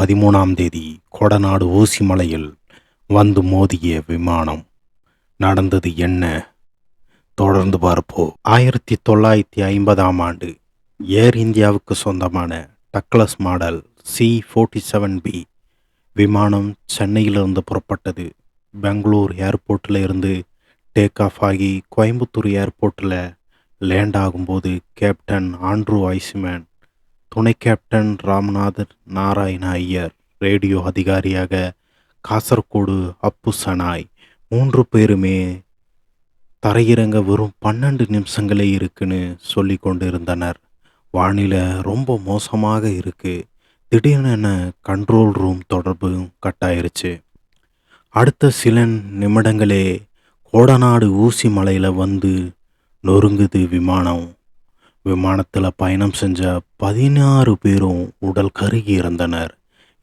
13ஆம் தேதி கொடநாடு ஊசிமலையில் வந்து மோதிய விமானம். நடந்தது என்ன? தொடர்ந்து பார்ப்போம். 1950ஆம் ஆண்டு ஏர் இந்தியாவுக்கு சொந்தமான டக்ளஸ் மாடல் C-47B விமானம் சென்னையிலிருந்து புறப்பட்டது. பெங்களூர் ஏர்போர்ட்டில் இருந்து டேக் ஆஃப் ஆகி கோயம்புத்தூர் ஏர்போர்ட்டில் லேண்ட் ஆகும்போது கேப்டன் ஆண்ட்ரூ ஐஸ்மேன், துணை கேப்டன் ராமநாதன் நாராயண ஐயர், ரேடியோ அதிகாரியாக காசர்கோடு அப்பு சனாய் 3 பேருமே தரையிறங்க வெறும் 12 நிமிஷங்களே இருக்குன்னு சொல்லி கொண்டு இருந்தனர். வானிலை ரொம்ப மோசமாக இருக்கு. திடீர்னு கண்ட்ரோல் ரூம் தொடர்பு கட் ஆயிருச்சு. அடுத்த சில நிமிடங்களே கோடநாடு ஊசி மலையில் வந்து நொறுங்குது விமானம். விமானத்தில் பயணம் செஞ்ச 16 பேரும் உடல் கருகி இறந்தனர்.